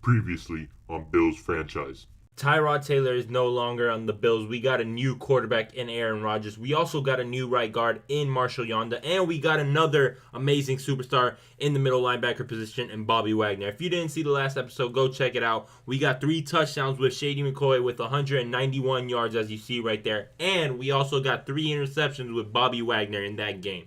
Previously on Bills franchise. Tyrod Taylor is no longer on the Bills. We got a new quarterback in Aaron Rodgers. We also got a new right guard in Marshall Yonda. And we got another amazing superstar in the middle linebacker position in Bobby Wagner. If you didn't see the last episode, go check it out. We got 3 touchdowns with Shady McCoy with 191 yards, as you see right there. And we also got 3 interceptions with Bobby Wagner in that game.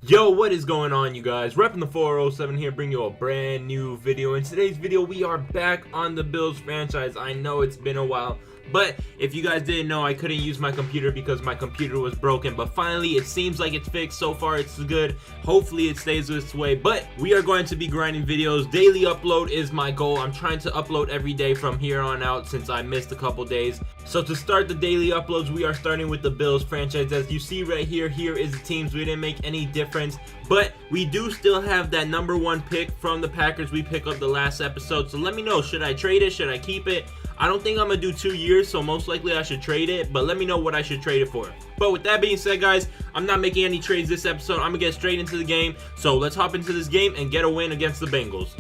Yo, what is going on, you guys? Repping the 407 here, bring you a brand new video. In today's video, we are back on the Bills franchise. I know it's been a while, but if you guys didn't know, I couldn't use my computer because my computer was broken, but finally it seems like it's fixed. So far it's good. Hopefully it stays this way, but we are going to be grinding videos. Daily upload is my goal. I'm trying to upload every day from here on out since I missed a couple days. So to start the daily uploads, we are starting with the Bills franchise. As you see right here, here is the teams. We didn't make any difference, but we do still have that #1 pick from the Packers we picked up the last episode. So let me know, should I trade it? Should I keep it? I don't think I'm gonna do 2 years, so most likely I should trade it, but let me know what I should trade it for. But with that being said, guys, I'm not making any trades this episode. I'm gonna get straight into the game. So let's hop into this game and get a win against the Bengals.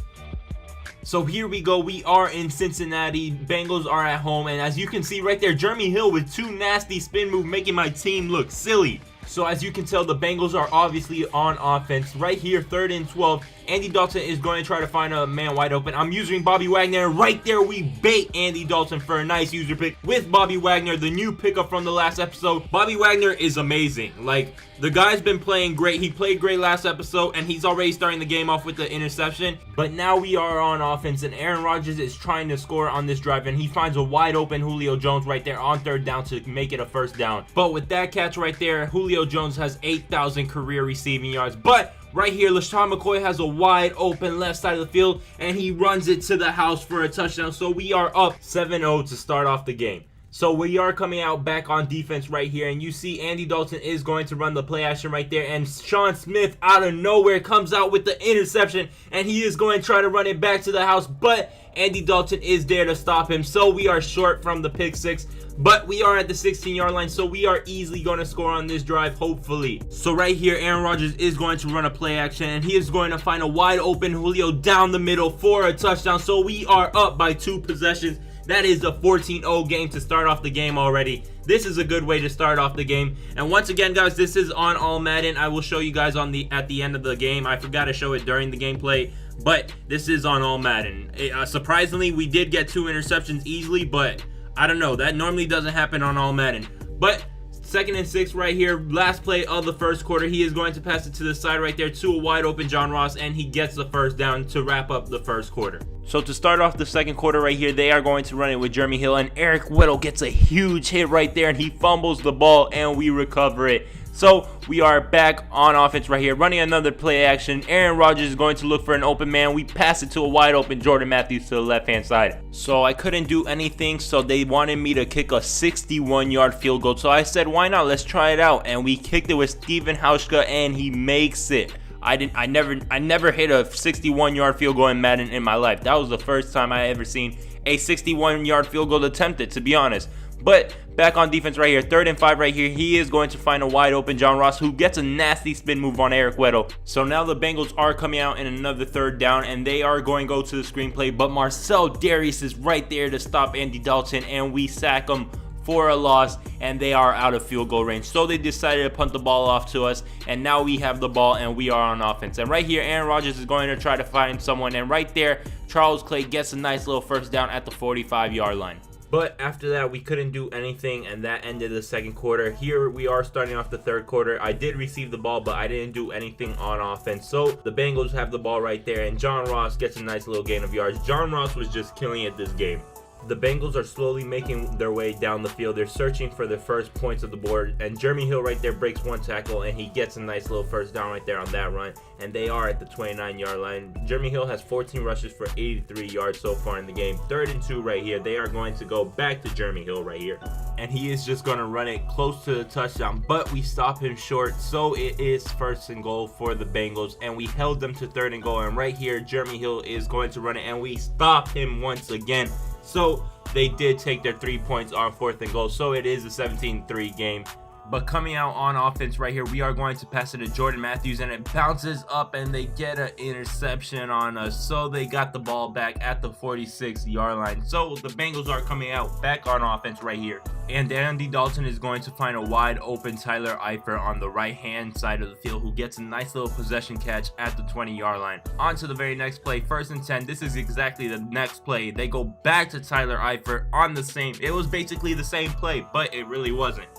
So here we go. We are in Cincinnati. Bengals are at home, and as you can see right there, Jeremy Hill with 2 nasty spin moves making my team look silly. So as you can tell, the Bengals are obviously on offense. Right here, 3rd and 12. Andy Dalton is going to try to find a man wide open. I'm using Bobby Wagner. Right there, we bait Andy Dalton for a nice user pick with Bobby Wagner, the new pickup from the last episode. Bobby Wagner is amazing. Like, the guy's been playing great. He played great last episode, and he's already starting the game off with the interception. But now we are on offense, and Aaron Rodgers is trying to score on this drive, and he finds a wide open Julio Jones right there on 3rd down to make it a 1st down. But with that catch right there, Julio Jones has 8,000 career receiving yards. But right here, LeSean McCoy has a wide open left side of the field, and he runs it to the house for a touchdown. So we are up 7-0 to start off the game. So we are coming out back on defense right here, and you see Andy Dalton is going to run the play action right there, and Sean Smith out of nowhere comes out with the interception, and he is going to try to run it back to the house, but Andy Dalton is there to stop him. So we are short from the pick 6, but we are at the 16-yard line, so we are easily going to score on this drive, hopefully. So right here, Aaron Rodgers is going to run a play action, and he is going to find a wide open Julio down the middle for a touchdown. So we are up by 2 possessions. That is a 14-0 game to start off the game already. This is a good way to start off the game. And once again, guys, this is on all Madden. I will show you guys at the end of the game. I forgot to show it during the gameplay, but this is on all Madden. Surprisingly, we did get 2 interceptions easily, but I don't know. That normally doesn't happen on all Madden. But 2nd and 6 right here, last play of the 1st quarter. He is going to pass it to the side right there to a wide open John Ross, and he gets the 1st down to wrap up the 1st quarter. So to start off the 2nd quarter right here, they are going to run it with Jeremy Hill, and Eric Weddle gets a huge hit right there, and he fumbles the ball, and we recover it. So we are back on offense right here, running another play action. Aaron Rodgers is going to look for an open man. We pass it to a wide open Jordan Matthews to the left-hand side. So I couldn't do anything, so they wanted me to kick a 61-yard field goal. So I said, why not? Let's try it out. And we kicked it with Steven Hauschka, and he makes it. I never hit a 61-yard field goal in Madden in my life. That was the first time I ever seen a 61-yard field goal attempted, to be honest. But back on defense right here, 3rd and 5 right here, he is going to find a wide open John Ross, who gets a nasty spin move on Eric Weddle. So now the Bengals are coming out in another 3rd down, and they are going to go to the screenplay, but Marcel Darius is right there to stop Andy Dalton, and we sack him for a loss, and they are out of field goal range. So they decided to punt the ball off to us, and now we have the ball, and we are on offense. And right here, Aaron Rodgers is going to try to find someone, and right there, Charles Clay gets a nice little 1st down at the 45-yard line. But after that, we couldn't do anything, and that ended the 2nd quarter. Here we are starting off the 3rd quarter. I did receive the ball, but I didn't do anything on offense. So the Bengals have the ball right there, and John Ross gets a nice little gain of yards. John Ross was just killing it this game. The Bengals are slowly making their way down the field. They're searching for their first points of the board, and Jeremy Hill right there breaks 1 tackle, and he gets a nice little 1st down right there on that run, and they are at the 29-yard line. Jeremy Hill has 14 rushes for 83 yards so far in the game. 3rd and 2 right here. They are going to go back to Jeremy Hill right here, and he is just going to run it close to the touchdown, but we stop him short, so it is 1st and goal for the Bengals, and we held them to 3rd and goal, and right here, Jeremy Hill is going to run it, and we stop him once again. So they did take their 3 points on 4th and goal, so it is a 17-3 game. But coming out on offense right here, we are going to pass it to Jordan Matthews, and it bounces up and they get an interception on us. So they got the ball back at the 46-yard line. So the Bengals are coming out back on offense right here. And Andy Dalton is going to find a wide open Tyler Eifert on the right hand side of the field, who gets a nice little possession catch at the 20-yard line. On to the very next play, 1st and 10. This is exactly the next play. They go back to Tyler Eifert on the same. It was basically the same play, but it really wasn't.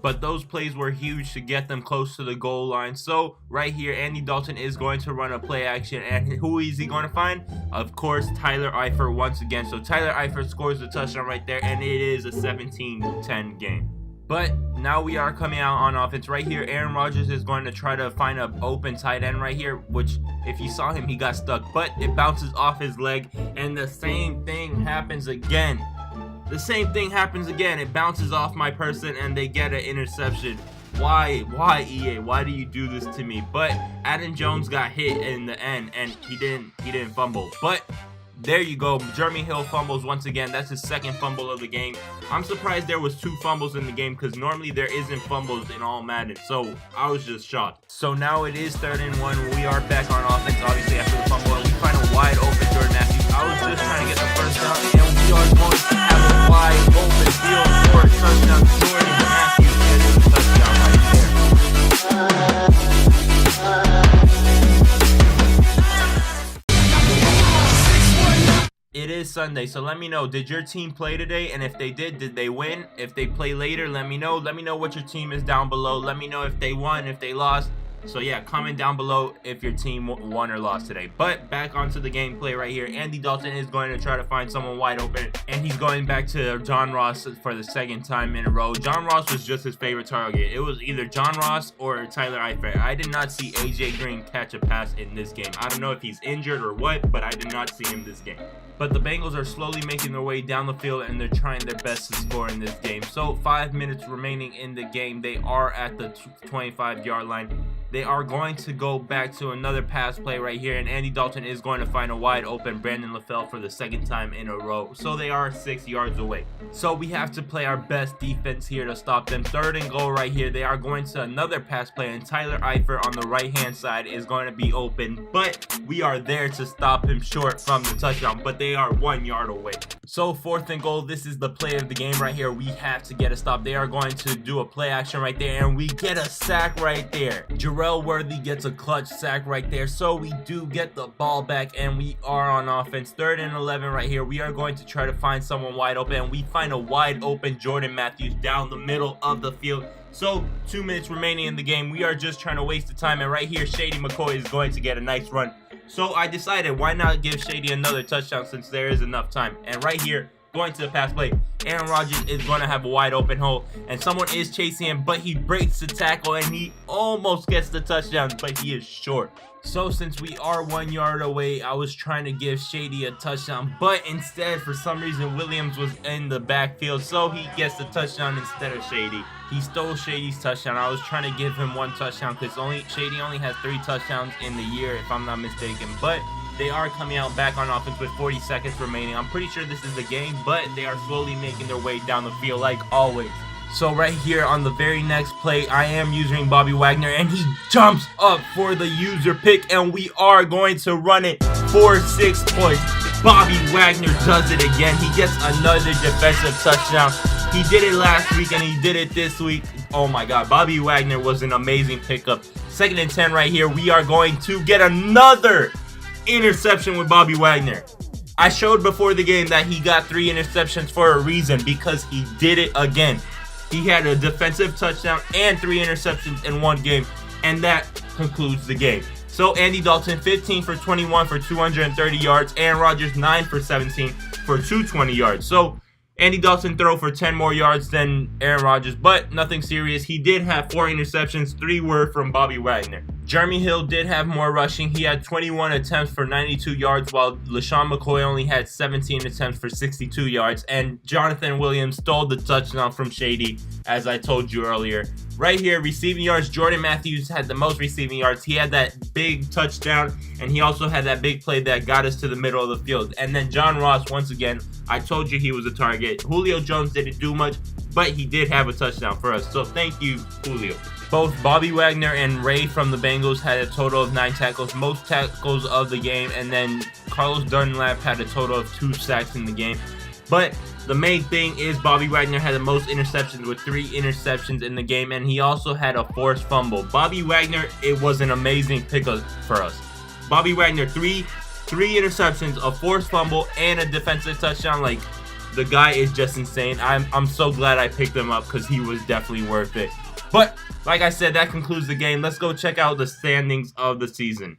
But those plays were huge to get them close to the goal line. So right here, Andy Dalton is going to run a play action, and who is he going to find? Of course, Tyler Eifert once again. So Tyler Eifert scores the touchdown right there, and it is a 17-10 game. But now we are coming out on offense right here. Aaron Rodgers is going to try to find an open tight end right here, which if you saw him, he got stuck, but it bounces off his leg, and the same thing happens again. The same thing happens again. It bounces off my person and they get an interception. Why EA? Why do you do this to me? But Adam Jones got hit in the end and he didn't fumble. But there you go. Jeremy Hill fumbles once again. That's his 2nd fumble of the game. I'm surprised there was 2 fumbles in the game because normally there isn't fumbles in all Madden. So I was just shocked. So now it is 3rd and 1. We are back on offense, obviously, after the fumble, and we find a wide open Jordan Matthews. I was just trying to get the first down, and we are going to have a wide open field for a touchdown. Jordan Matthews gets a touchdown right there. It is Sunday, so let me know, did your team play today? And if they did they win? If they play later, let me know. Let me know what your team is down below. Let me know if they won, if they lost. So yeah, comment down below if your team won or lost today. But back onto the gameplay right here. Andy Dalton is going to try to find someone wide open, and he's going back to John Ross for the 2nd time in a row. John Ross was just his favorite target. It was either John Ross or Tyler Eifert. I did not see AJ Green catch a pass in this game. I don't know if he's injured or what, but I did not see him this game. But the Bengals are slowly making their way down the field, and they're trying their best to score in this game. So 5 minutes remaining in the game. They are at the 25-yard line. They are going to go back to another pass play right here, and Andy Dalton is going to find a wide open Brandon LaFell for the 2nd time in a row. So they are 6 yards away. So we have to play our best defense here to stop them. 3rd and goal right here. They are going to another pass play, and Tyler Eifert on the right-hand side is going to be open, but we are there to stop him short from the touchdown, but they are 1 yard away. So 4th and goal. This is the play of the game right here. We have to get a stop. They are going to do a play action right there, and we get a sack right there. Jarrell Worthy gets a clutch sack right there. So we do get the ball back, and we are on offense. 3rd and 11 right here. We are going to try to find someone wide open, and we find a wide open Jordan Matthews down the middle of the field. So 2 minutes remaining in the game. We are just trying to waste the time, and right here Shady McCoy is going to get a nice run. So I decided, why not give Shady another touchdown since there is enough time. And right here, going to the pass play, Aaron Rodgers is going to have a wide open hole, and someone is chasing him, but he breaks the tackle and he almost gets the touchdown, but he is short. So since we are 1 yard away, I was trying to give Shady a touchdown, but instead, for some reason, Williams was in the backfield, so he gets the touchdown instead of Shady. He stole Shady's touchdown. I was trying to give him 1 touchdown because Shady only has 3 touchdowns in the year, if I'm not mistaken. But they are coming out back on offense with 40 seconds remaining. I'm pretty sure this is the game, but they are slowly making their way down the field like always. So right here on the very next play, I am using Bobby Wagner, and he jumps up for the user pick, and we are going to run it for 6 points. Bobby Wagner does it again. He gets another defensive touchdown. He did it last week, and he did it this week. Oh my God, Bobby Wagner was an amazing pickup. 2nd and 10 right here. We are going to get another interception with Bobby Wagner. I showed before the game that he got 3 interceptions for a reason, because he did it again. He had a defensive touchdown and 3 interceptions in one game, and that concludes the game. So Andy Dalton 15 for 21 for 230 yards, Aaron Rodgers 9 for 17 for 220 yards. So Andy Dalton throw for 10 more yards than Aaron Rodgers, but nothing serious. He did have 4 interceptions, 3 were from Bobby Wagner. Jeremy Hill did have more rushing. He had 21 attempts for 92 yards, while LaShawn McCoy only had 17 attempts for 62 yards. And Jonathan Williams stole the touchdown from Shady, as I told you earlier. Right here, receiving yards, Jordan Matthews had the most receiving yards. He had that big touchdown, and he also had that big play that got us to the middle of the field. And then John Ross, once again, I told you he was a target. Julio Jones didn't do much, but he did have a touchdown for us. So thank you, Julio. Both Bobby Wagner and Ray from the Bengals had a total of 9 tackles, most tackles of the game, and then Carlos Dunlap had a total of 2 sacks in the game. But the main thing is Bobby Wagner had the most interceptions with 3 interceptions in the game, and he also had a forced fumble. Bobby Wagner, it was an amazing pickup for us. Bobby Wagner, three interceptions, a forced fumble, and a defensive touchdown. Like, the guy is just insane. I'm so glad I picked him up because he was definitely worth it. But like I said, that concludes the game. Let's go check out the standings of the season.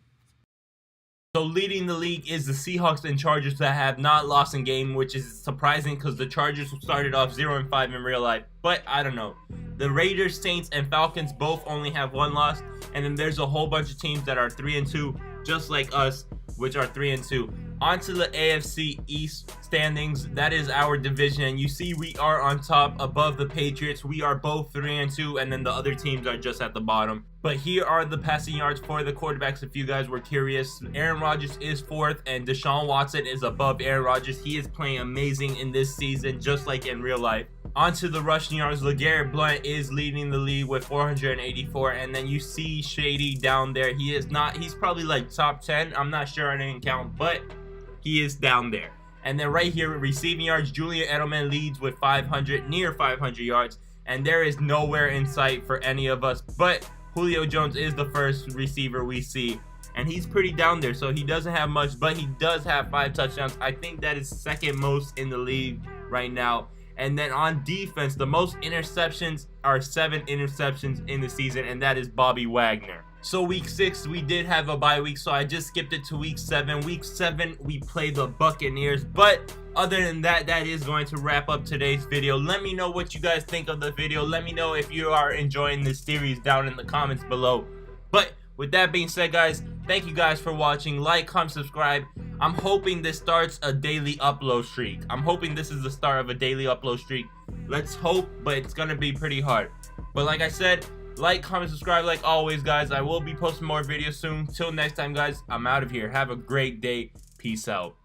So leading the league is the Seahawks and Chargers that have not lost in game, which is surprising because the Chargers started off 0-5 in real life. But I don't know. The Raiders, Saints, and Falcons both only have 1 loss. And then there's a whole bunch of teams that are 3-2, just like us, which are 3-2. On to the AFC East standings. That is our division. And you see we are on top above the Patriots. We are both 3-2, and then the other teams are just at the bottom. But here are the passing yards for the quarterbacks if you guys were curious. Aaron Rodgers is 4th, and Deshaun Watson is above Aaron Rodgers. He is playing amazing in this season, just like in real life. On to the rushing yards. LeGarrette Blount is leading the league with 484, and then you see Shady down there. He is not, he's probably like top 10. I'm not sure, I didn't count, but he is down there. And then right here, receiving yards, Julian Edelman leads with 500, near 500 yards, and there is nowhere in sight for any of us, but Julio Jones is the first receiver we see, and he's pretty down there, so he doesn't have much, but he does have 5 touchdowns. I think that is 2nd most in the league right now. And then on defense, the most interceptions are 7 interceptions in the season, and that is Bobby Wagner. So week 6, we did have a bye week, so I just skipped it to week 7. Week 7, we play the Buccaneers, but other than that, that is going to wrap up today's video. Let me know what you guys think of the video. Let me know if you are enjoying this series down in the comments below. But with that being said, guys, thank you guys for watching. Like, comment, subscribe. I'm hoping this starts a daily upload streak. I'm hoping this is the start of a daily upload streak. Let's hope, but it's gonna be pretty hard. But like I said, like, comment, subscribe like always, guys. I will be posting more videos soon. Till next time, guys, I'm out of here. Have a great day. Peace out.